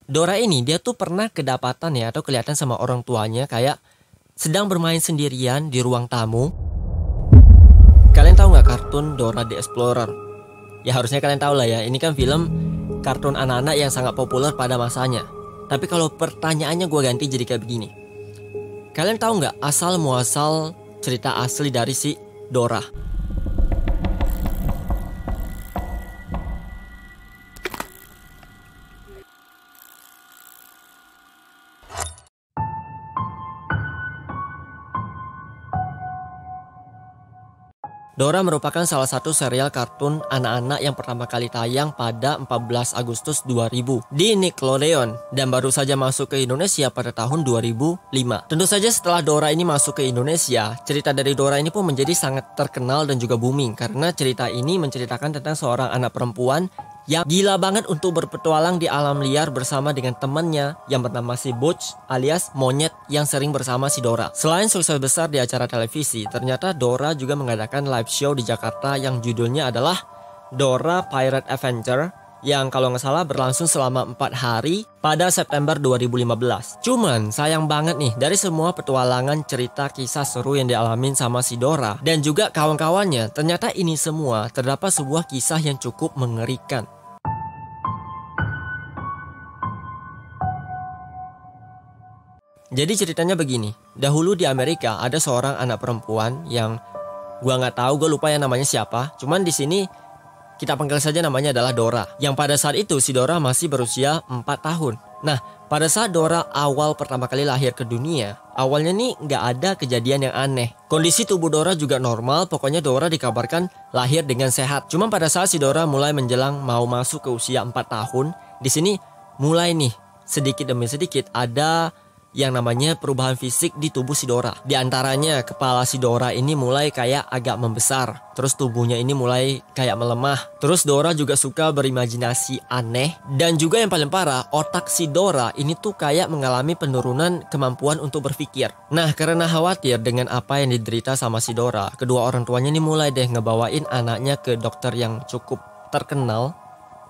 Dora ini dia tuh pernah kedapatan ya atau kelihatan sama orang tuanya kayak sedang bermain sendirian di ruang tamu. Kalian tahu nggak kartun Dora the Explorer? Ya harusnya kalian tahu lah ya, ini kan film kartun anak-anak yang sangat populer pada masanya. Tapi kalau pertanyaannya gue ganti jadi kayak begini. Kalian tahu nggak asal muasal cerita asli dari si Dora? Dora merupakan salah satu serial kartun anak-anak yang pertama kali tayang pada 14 Agustus 2000 di Nickelodeon dan baru saja masuk ke Indonesia pada tahun 2005. Tentu saja setelah Dora ini masuk ke Indonesia, cerita dari Dora ini pun menjadi sangat terkenal dan juga booming karena cerita ini menceritakan tentang seorang anak perempuan yang gila banget untuk berpetualang di alam liar bersama dengan temannya yang bernama si Butch alias monyet yang sering bersama si Dora. Selain sukses besar di acara televisi, ternyata Dora juga mengadakan live show di Jakarta yang judulnya adalah Dora Pirate Adventure yang kalau nggak salah berlangsung selama 4 hari pada September 2015. Cuman sayang banget nih, dari semua petualangan cerita kisah seru yang dialamin sama si Dora dan juga kawan-kawannya, ternyata ini semua terdapat sebuah kisah yang cukup mengerikan. Jadi ceritanya begini, dahulu di Amerika ada seorang anak perempuan yang gua nggak tahu, gue lupa ya namanya siapa. Cuman di sini kita panggil saja namanya adalah Dora. Yang pada saat itu si Dora masih berusia 4 tahun. Nah, pada saat Dora awal pertama kali lahir ke dunia, awalnya nih nggak ada kejadian yang aneh. Kondisi tubuh Dora juga normal, pokoknya Dora dikabarkan lahir dengan sehat. Cuman pada saat si Dora mulai menjelang mau masuk ke usia 4 tahun, di sini mulai nih sedikit demi sedikit ada yang namanya perubahan fisik di tubuh si Dora. Di antaranya kepala si Dora ini mulai kayak agak membesar. Terus tubuhnya ini mulai kayak melemah. Terus Dora juga suka berimajinasi aneh. Dan juga yang paling parah, otak si Dora ini tuh kayak mengalami penurunan kemampuan untuk berpikir. Nah, karena khawatir dengan apa yang diderita sama si Dora, kedua orang tuanya ini mulai deh ngebawain anaknya ke dokter yang cukup terkenal.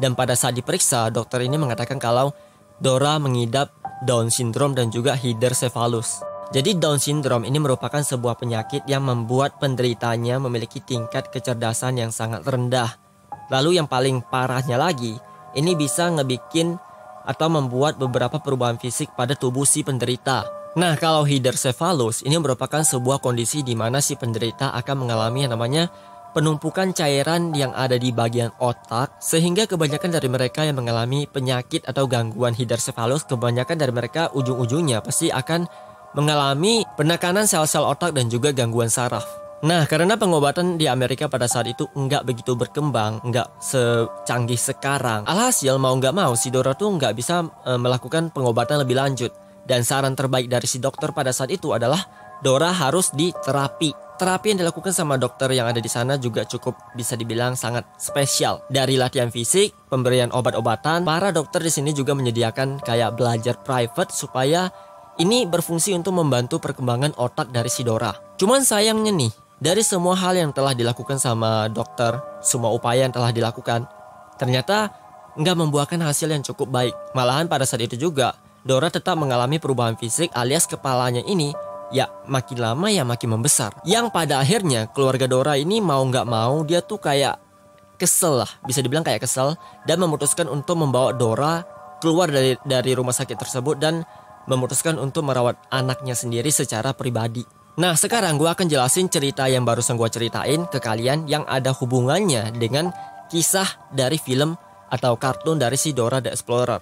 Dan pada saat diperiksa, dokter ini mengatakan kalau Dora mengidap Down syndrome dan juga hidrocephalus. Jadi Down syndrome ini merupakan sebuah penyakit yang membuat penderitanya memiliki tingkat kecerdasan yang sangat rendah. Lalu yang paling parahnya lagi, ini bisa ngebikin atau membuat beberapa perubahan fisik pada tubuh si penderita. Nah, kalau hidrocephalus ini merupakan sebuah kondisi di mana si penderita akan mengalami yang namanya penumpukan cairan yang ada di bagian otak, sehingga kebanyakan dari mereka yang mengalami penyakit atau gangguan hidrocephalus, kebanyakan dari mereka ujung-ujungnya pasti akan mengalami penekanan sel-sel otak dan juga gangguan saraf. Nah, karena pengobatan di Amerika pada saat itu nggak begitu berkembang, nggak secanggih sekarang, alhasil mau nggak mau si Dora tuh nggak bisa melakukan pengobatan lebih lanjut. Dan saran terbaik dari si dokter pada saat itu adalah Dora harus diterapi. Terapi yang dilakukan sama dokter yang ada di sana juga cukup bisa dibilang sangat spesial. Dari latihan fisik, pemberian obat-obatan, para dokter di sini juga menyediakan kayak belajar private supaya ini berfungsi untuk membantu perkembangan otak dari si Dora. Cuman sayangnya nih, dari semua hal yang telah dilakukan sama dokter, semua upaya yang telah dilakukan, ternyata nggak membuahkan hasil yang cukup baik. Malahan pada saat itu juga, Dora tetap mengalami perubahan fisik alias kepalanya ini ya makin lama ya makin membesar. Yang pada akhirnya keluarga Dora ini mau nggak mau dia tuh kayak kesel lah, bisa dibilang kayak kesel, dan memutuskan untuk membawa Dora keluar dari rumah sakit tersebut dan memutuskan untuk merawat anaknya sendiri secara pribadi. Nah, sekarang gue akan jelasin cerita yang barusan gue ceritain ke kalian yang ada hubungannya dengan kisah dari film atau kartun dari si Dora the Explorer.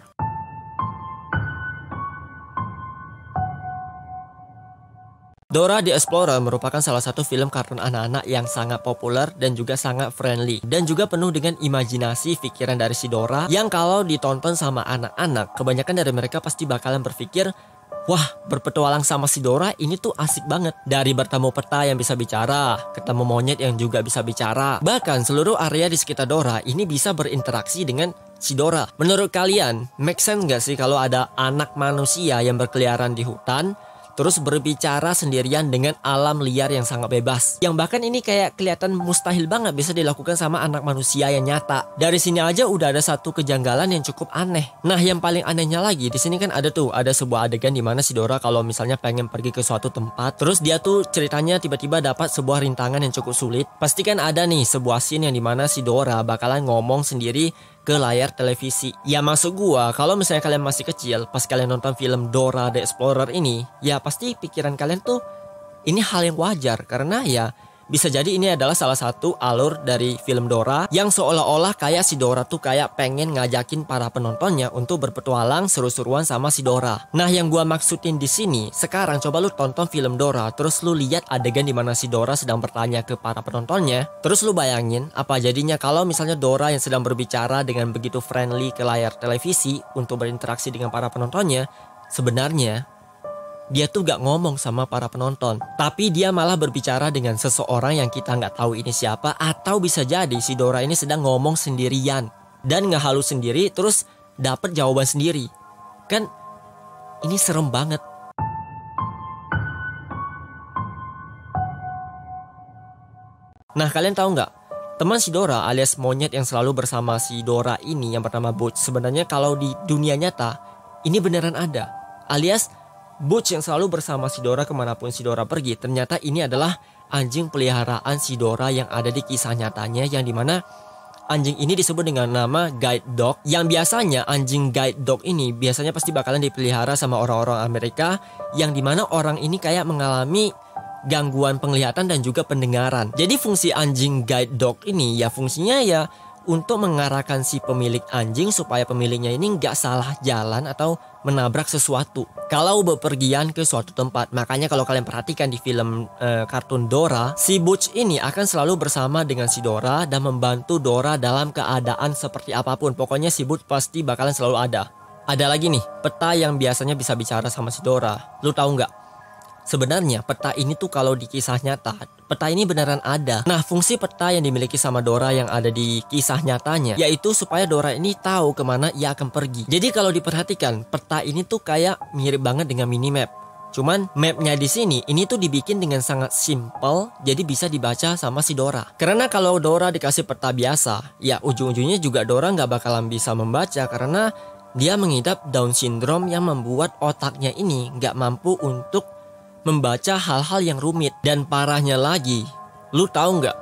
Dora the Explorer merupakan salah satu film kartun anak-anak yang sangat populer dan juga sangat friendly. Dan juga penuh dengan imajinasi pikiran dari si Dora yang kalau ditonton sama anak-anak, kebanyakan dari mereka pasti bakalan berpikir, wah, berpetualang sama si Dora ini tuh asik banget. Dari bertemu peta yang bisa bicara, ketemu monyet yang juga bisa bicara. Bahkan seluruh area di sekitar Dora ini bisa berinteraksi dengan si Dora. Menurut kalian, make sense gak sih kalau ada anak manusia yang berkeliaran di hutan, terus berbicara sendirian dengan alam liar yang sangat bebas. Yang bahkan ini kayak kelihatan mustahil banget bisa dilakukan sama anak manusia yang nyata. Dari sini aja udah ada satu kejanggalan yang cukup aneh. Nah, yang paling anehnya lagi di sini kan ada sebuah adegan di mana si Dora kalau misalnya pengen pergi ke suatu tempat, terus dia tuh ceritanya tiba-tiba dapat sebuah rintangan yang cukup sulit. Pasti kan ada nih sebuah scene yang dimana si Dora bakalan ngomong sendiri ke layar televisi. Ya maksud gua, kalau misalnya kalian masih kecil, pas kalian nonton film Dora the Explorer ini, ya pasti pikiran kalian tuh ini hal yang wajar, karena ya bisa jadi ini adalah salah satu alur dari film Dora yang seolah-olah kayak si Dora tuh kayak pengen ngajakin para penontonnya untuk berpetualang seru-seruan sama si Dora. Nah, yang gua maksudin di sini, sekarang coba lu tonton film Dora, terus lu lihat adegan di mana si Dora sedang bertanya ke para penontonnya. Terus lu bayangin apa jadinya kalau misalnya Dora yang sedang berbicara dengan begitu friendly ke layar televisi untuk berinteraksi dengan para penontonnya, sebenarnya dia tuh gak ngomong sama para penonton, tapi dia malah berbicara dengan seseorang yang kita gak tahu ini siapa. Atau bisa jadi si Dora ini sedang ngomong sendirian dan ngehalus sendiri terus dapet jawaban sendiri. Kan ini serem banget. Nah, kalian tahu gak, teman si Dora alias monyet yang selalu bersama si Dora ini yang bernama Butch, sebenarnya kalau di dunia nyata ini beneran ada. Alias Butch yang selalu bersama si Dora kemanapun si Dora pergi, ternyata ini adalah anjing peliharaan si Dora yang ada di kisah nyatanya, yang dimana anjing ini disebut dengan nama guide dog. Yang biasanya anjing guide dog ini biasanya pasti bakalan dipelihara sama orang-orang Amerika, yang dimana orang ini kayak mengalami gangguan penglihatan dan juga pendengaran. Jadi fungsi anjing guide dog ini ya fungsinya ya untuk mengarahkan si pemilik anjing supaya pemiliknya ini nggak salah jalan atau menabrak sesuatu kalau bepergian ke suatu tempat. Makanya kalau kalian perhatikan di film kartun Dora, si Butch ini akan selalu bersama dengan si Dora dan membantu Dora dalam keadaan seperti apapun. Pokoknya si Butch pasti bakalan selalu ada. Ada lagi nih, peta yang biasanya bisa bicara sama si Dora. Lu tahu nggak? Sebenarnya peta ini tuh kalau di kisah nyata, peta ini beneran ada. Nah, fungsi peta yang dimiliki sama Dora yang ada di kisah nyatanya yaitu supaya Dora ini tahu kemana ia akan pergi. Jadi kalau diperhatikan, peta ini tuh kayak mirip banget dengan minimap. Cuman mapnya di sini ini tuh dibikin dengan sangat simple, jadi bisa dibaca sama si Dora. Karena kalau Dora dikasih peta biasa, ya ujung-ujungnya juga Dora nggak bakalan bisa membaca karena dia mengidap Down syndrome yang membuat otaknya ini nggak mampu untuk membaca hal-hal yang rumit. Dan parahnya lagi, lu tahu nggak,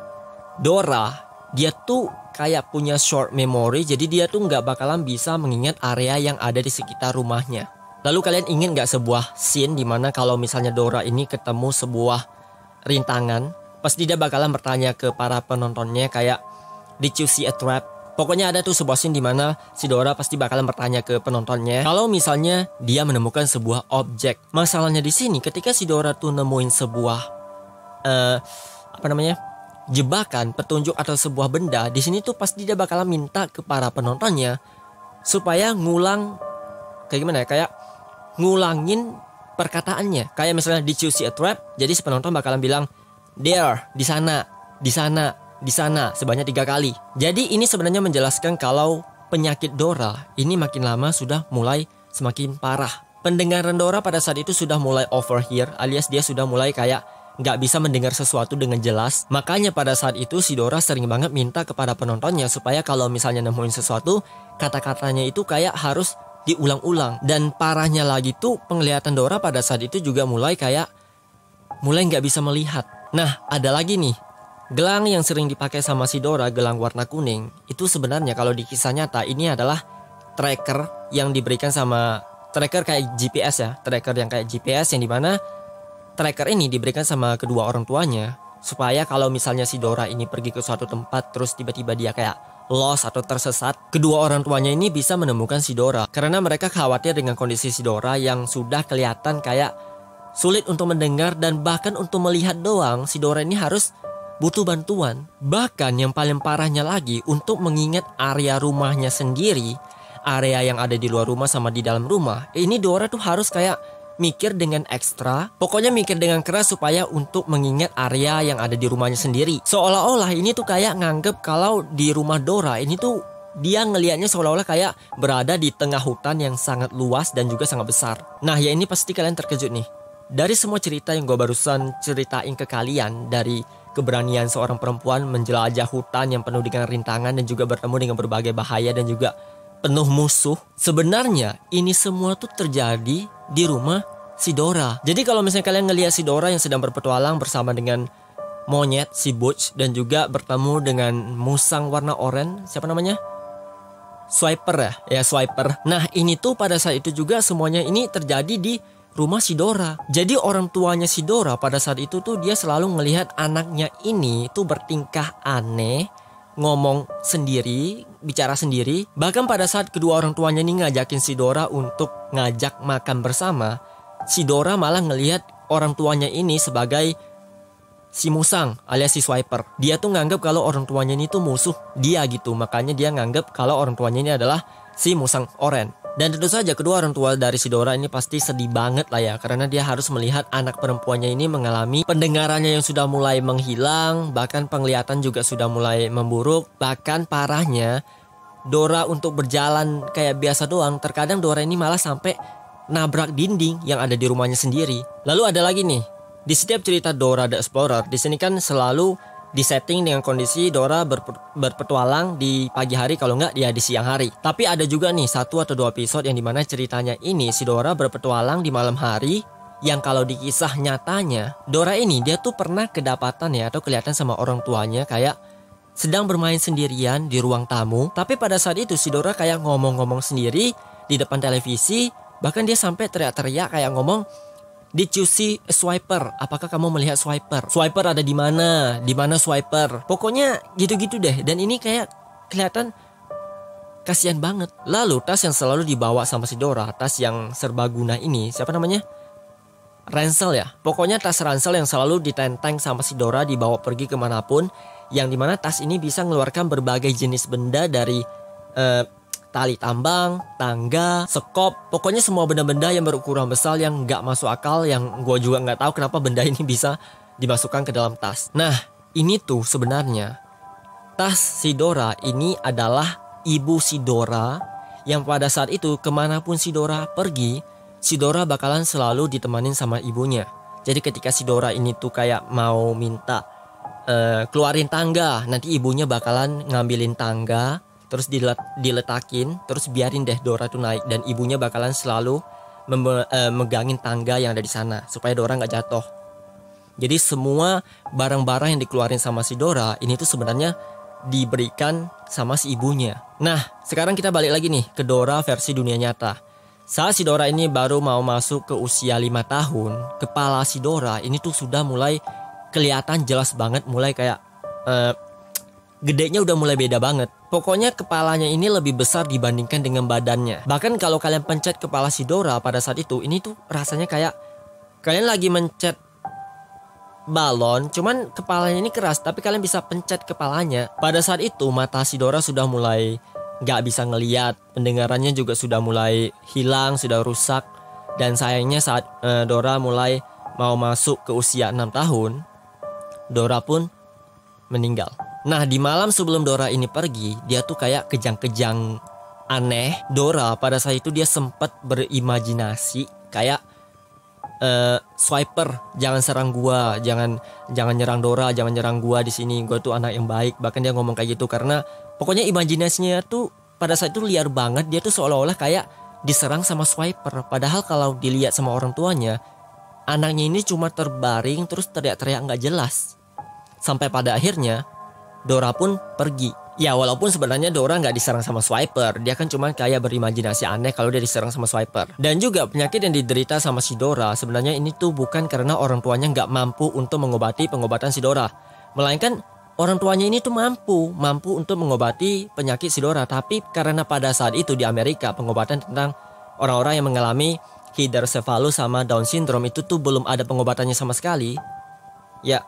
Dora dia tuh kayak punya short memory, jadi dia tuh nggak bakalan bisa mengingat area yang ada di sekitar rumahnya. Lalu kalian ingin nggak sebuah scene dimana kalau misalnya Dora ini ketemu sebuah rintangan, pasti dia bakalan bertanya ke para penontonnya kayak, "Did you see a trap?" Pokoknya ada tuh sebuah scene dimana si Dora pasti bakalan bertanya ke penontonnya kalau misalnya dia menemukan sebuah objek. Masalahnya di sini ketika si Dora tuh nemuin sebuah jebakan, petunjuk atau sebuah benda, di sini tuh pasti dia bakalan minta ke para penontonnya supaya kayak ngulangin perkataannya. Kayak misalnya "Did you see a trap?" Jadi si penonton bakalan bilang "There," di sana, di sana, di sana sebanyak 3 kali. Jadi ini sebenarnya menjelaskan kalau penyakit Dora ini makin lama sudah mulai semakin parah. Pendengaran Dora pada saat itu sudah mulai overhear, alias dia sudah mulai kayak nggak bisa mendengar sesuatu dengan jelas. Makanya pada saat itu si Dora sering banget minta kepada penontonnya supaya kalau misalnya nemuin sesuatu, kata-katanya itu kayak harus diulang-ulang. Dan parahnya lagi tuh penglihatan Dora pada saat itu juga mulai nggak bisa melihat. Nah, ada lagi nih, gelang yang sering dipakai sama si Dora, gelang warna kuning, itu sebenarnya kalau di kisah nyata ini adalah tracker yang diberikan sama tracker kayak GPS ya, tracker yang kayak GPS yang dimana tracker ini diberikan sama kedua orang tuanya supaya kalau misalnya si Dora ini pergi ke suatu tempat terus tiba-tiba dia kayak lost atau tersesat, kedua orang tuanya ini bisa menemukan si Dora karena mereka khawatir dengan kondisi si Dora yang sudah kelihatan kayak sulit untuk mendengar dan bahkan untuk melihat doang si Dora ini harus butuh bantuan. Bahkan yang paling parahnya lagi, untuk mengingat area rumahnya sendiri, area yang ada di luar rumah sama di dalam rumah, ini Dora tuh harus kayak mikir dengan ekstra, pokoknya mikir dengan keras supaya untuk mengingat area yang ada di rumahnya sendiri. Seolah-olah ini tuh kayak nganggep kalau di rumah Dora ini tuh dia ngelihatnya seolah-olah kayak berada di tengah hutan yang sangat luas dan juga sangat besar. Nah ya ini pasti kalian terkejut nih. dari semua cerita yang gue barusan ceritain ke kalian, dari keberanian seorang perempuan menjelajah hutan yang penuh dengan rintangan dan juga bertemu dengan berbagai bahaya dan juga penuh musuh, sebenarnya ini semua tuh terjadi di rumah si Dora. Jadi kalau misalnya kalian ngelihat si Dora yang sedang berpetualang bersama dengan monyet si Butch dan juga bertemu dengan musang warna oranye, siapa namanya? Swiper ya Swiper. Nah ini tuh pada saat itu juga semuanya ini terjadi di rumah si Dora. Jadi orang tuanya si Dora pada saat itu tuh dia selalu melihat anaknya ini tuh bertingkah aneh, ngomong sendiri, bicara sendiri. Bahkan pada saat kedua orang tuanya ini ngajakin si Dora untuk ngajak makan bersama, si Dora malah ngelihat orang tuanya ini sebagai si musang alias si Swiper. Dia tuh nganggap kalau orang tuanya ini tuh musuh dia gitu. Makanya dia nganggap kalau orang tuanya ini adalah si musang oranye. Dan tentu saja kedua orang tua dari si Dora ini pasti sedih banget lah ya, karena dia harus melihat anak perempuannya ini mengalami pendengarannya yang sudah mulai menghilang, bahkan penglihatan juga sudah mulai memburuk. Bahkan parahnya, Dora untuk berjalan kayak biasa doang, terkadang Dora ini malah sampai nabrak dinding yang ada di rumahnya sendiri. Lalu ada lagi nih, di setiap cerita Dora the Explorer, di sini kan selalu disetting dengan kondisi Dora berpetualang di pagi hari, kalau nggak dia di siang hari. Tapi ada juga nih 1 atau 2 episode yang dimana ceritanya ini si Dora berpetualang di malam hari, yang kalau di kisah nyatanya Dora ini dia tuh pernah kedapatan ya atau kelihatan sama orang tuanya kayak sedang bermain sendirian di ruang tamu. Tapi pada saat itu si Dora kayak ngomong-ngomong sendiri di depan televisi. Bahkan dia sampai teriak-teriak kayak ngomong, "Did you see a Swiper? Apakah kamu melihat Swiper? Swiper ada di mana? Di mana Swiper?" Pokoknya gitu-gitu deh. Dan ini kayak kelihatan kasihan banget. Lalu tas yang selalu dibawa sama si Dora, tas yang serbaguna ini, siapa namanya? Ransel ya. Pokoknya tas ransel yang selalu ditenteng sama si Dora dibawa pergi kemanapun. Yang dimana tas ini bisa mengeluarkan berbagai jenis benda dari tali tambang, tangga, sekop, pokoknya semua benda-benda yang berukuran besar yang nggak masuk akal, yang gue juga nggak tahu kenapa benda ini bisa dimasukkan ke dalam tas. Nah, ini tuh sebenarnya tas si Dora ini adalah ibu si Dora, yang pada saat itu kemanapun si Dora pergi, si Dora bakalan selalu ditemanin sama ibunya. Jadi ketika si Dora ini tuh kayak mau minta keluarin tangga, nanti ibunya bakalan ngambilin tangga, terus diletakin, terus biarin deh Dora tuh naik, dan ibunya bakalan selalu megangin tangga yang ada di sana supaya Dora nggak jatuh. Jadi semua barang-barang yang dikeluarin sama si Dora ini tuh sebenarnya diberikan sama si ibunya. Nah, sekarang kita balik lagi nih ke Dora versi dunia nyata. Saat si Dora ini baru mau masuk ke usia 5 tahun, kepala si Dora ini tuh sudah mulai kelihatan jelas banget, mulai kayak gedenya udah mulai beda banget. Pokoknya kepalanya ini lebih besar dibandingkan dengan badannya. Bahkan kalau kalian pencet kepala si Dora pada saat itu, ini tuh rasanya kayak kalian lagi mencet balon, cuman kepalanya ini keras, tapi kalian bisa pencet kepalanya. Pada saat itu mata si Dora sudah mulai gak bisa ngeliat, pendengarannya juga sudah mulai hilang, sudah rusak. Dan sayangnya saat Dora mulai mau masuk ke usia 6 tahun, Dora pun meninggal. Nah, di malam sebelum Dora ini pergi, dia tuh kayak kejang-kejang aneh. Dora pada saat itu dia sempat berimajinasi kayak Swiper, jangan serang gua, jangan nyerang Dora, jangan nyerang gua di sini. Gua tuh anak yang baik. Bahkan dia ngomong kayak gitu karena pokoknya imajinasinya tuh pada saat itu liar banget. Dia tuh seolah-olah kayak diserang sama Swiper. Padahal kalau dilihat sama orang tuanya, anaknya ini cuma terbaring terus teriak-teriak nggak jelas. Sampai pada akhirnya Dora pun pergi. Ya walaupun sebenarnya Dora nggak diserang sama Swiper, dia kan cuma kayak berimajinasi aneh kalau dia diserang sama Swiper. Dan juga penyakit yang diderita sama si Dora sebenarnya ini tuh bukan karena orang tuanya nggak mampu untuk mengobati pengobatan si Dora, melainkan orang tuanya ini tuh mampu untuk mengobati penyakit si Dora. Tapi karena pada saat itu di Amerika pengobatan tentang orang-orang yang mengalami hidrocephalus sama Down syndrome itu tuh belum ada pengobatannya sama sekali. Ya,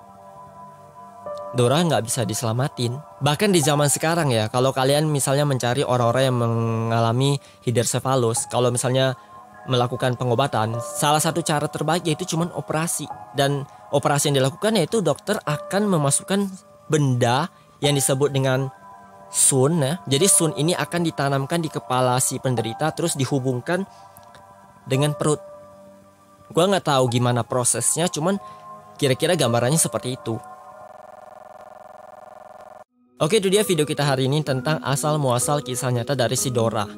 Dora nggak bisa diselamatin. Bahkan di zaman sekarang ya, kalau kalian misalnya mencari orang-orang yang mengalami hidrocephalus, kalau misalnya melakukan pengobatan, salah satu cara terbaik yaitu cuma operasi. Dan operasi yang dilakukan yaitu dokter akan memasukkan benda yang disebut dengan sun ya. Jadi sun ini akan ditanamkan di kepala si penderita terus dihubungkan dengan perut. Gua nggak tahu gimana prosesnya, cuman kira-kira gambarannya seperti itu. Oke, itu dia video kita hari ini tentang asal muasal kisah nyata dari si Dora.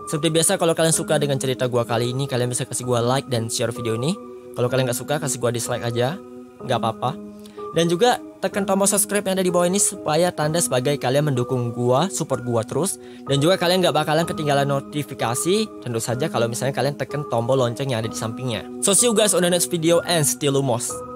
Seperti biasa, kalau kalian suka dengan cerita gua kali ini, kalian bisa kasih gua like dan share video ini. Kalau kalian nggak suka, kasih gua dislike aja, nggak apa-apa. Dan juga tekan tombol subscribe yang ada di bawah ini supaya tanda sebagai kalian mendukung gua, support gua terus. Dan juga kalian nggak bakalan ketinggalan notifikasi, tentu saja kalau misalnya kalian tekan tombol lonceng yang ada di sampingnya. So see you guys on the next video and still lumos.